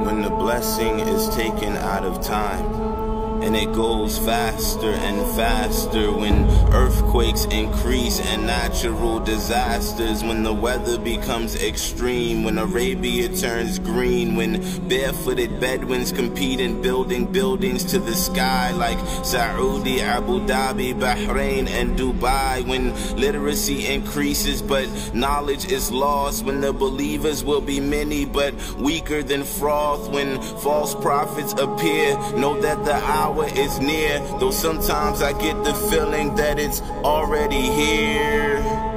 when the blessing is taken out of time. And it goes faster and faster when earthquakes increase and natural disasters, when the weather becomes extreme, when Arabia turns green, when barefooted Bedouins compete in building buildings to the sky like Saudi, Abu Dhabi, Bahrain, and Dubai, when literacy increases but knowledge is lost, when the believers will be many but weaker than froth, when false prophets appear. Know that the hour is near, though sometimes I get the feeling that it's already here.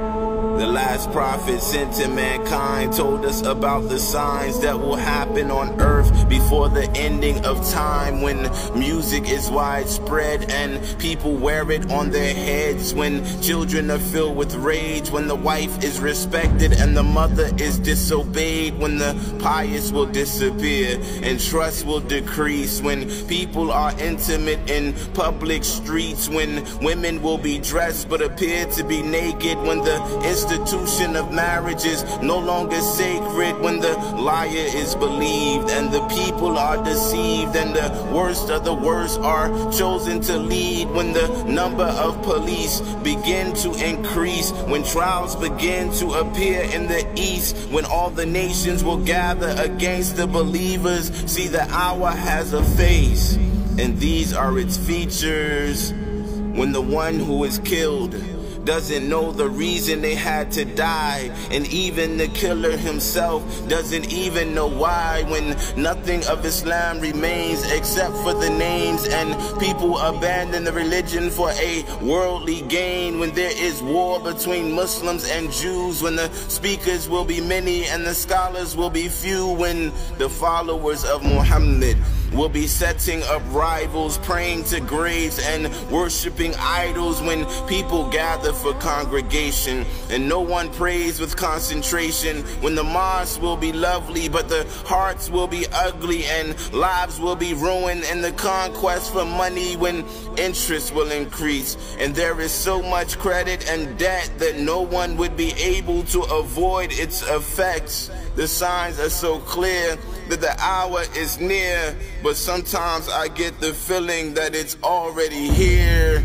The last prophet sent to mankind told us about the signs that will happen on earth before the ending of time, when music is widespread and people wear it on their heads, when children are filled with rage, when the wife is respected and the mother is disobeyed, when the pious will disappear and trust will decrease, when people are intimate in public streets, when women will be dressed but appear to be naked, when the institution of marriage is no longer sacred, when the liar is believed and the people are deceived and the worst of the worst are chosen to lead, when the number of police begin to increase, when trials begin to appear in the east, when all the nations will gather against the believers. See, the hour has a face and these are its features, when the one who is killed doesn't know the reason they had to die, and even the killer himself doesn't even know why, when nothing of Islam remains except for the names, and people abandon the religion for a worldly gain, when there is war between Muslims and Jews, when the speakers will be many and the scholars will be few, when the followers of Muhammad will be setting up rivals, praying to graves and worshiping idols, when people gather for congregation and no one prays with concentration, when the mosque will be lovely but the hearts will be ugly and lives will be ruined in the conquest for money, when interest will increase and there is so much credit and debt that no one would be able to avoid its effects. The signs are so clear that the hour is near, but sometimes I get the feeling that it's already here.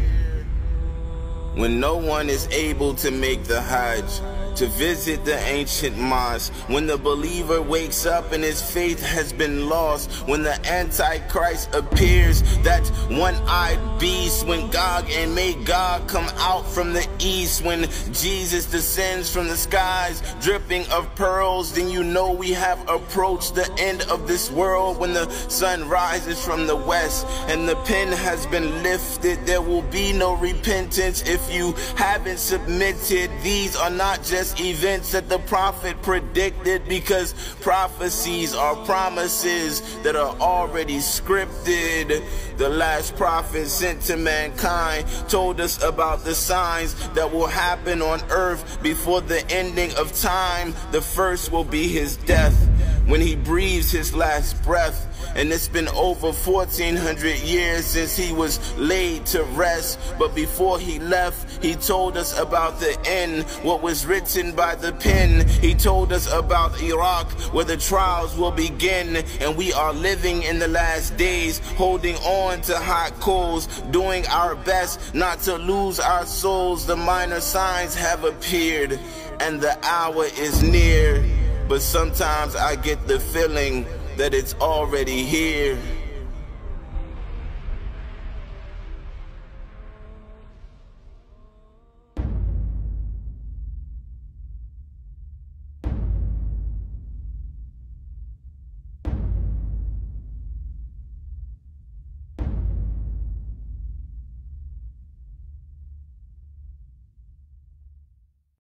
When no one is able to make the Hajj, to visit the ancient mosque, when the believer wakes up and his faith has been lost, when the Antichrist appears, that one-eyed beast, when Gog and Magog come out from the east, when Jesus descends from the skies dripping of pearls, then you know we have approached the end of this world. When the sun rises from the west and the pen has been lifted, there will be no repentance if you haven't submitted. These are not just events that the prophet predicted, because prophecies are promises that are already scripted. The last prophet sent to mankind told us about the signs that will happen on earth before the ending of time. The first will be his death, when he breathes his last breath. And it's been over 1400 years since he was laid to rest, but before he left, he told us about the end, what was written by the pen. He told us about Iraq, where the trials will begin, and we are living in the last days, holding on to hot coals, doing our best not to lose our souls. The minor signs have appeared and the hour is near, but sometimes I get the feeling that it's already here.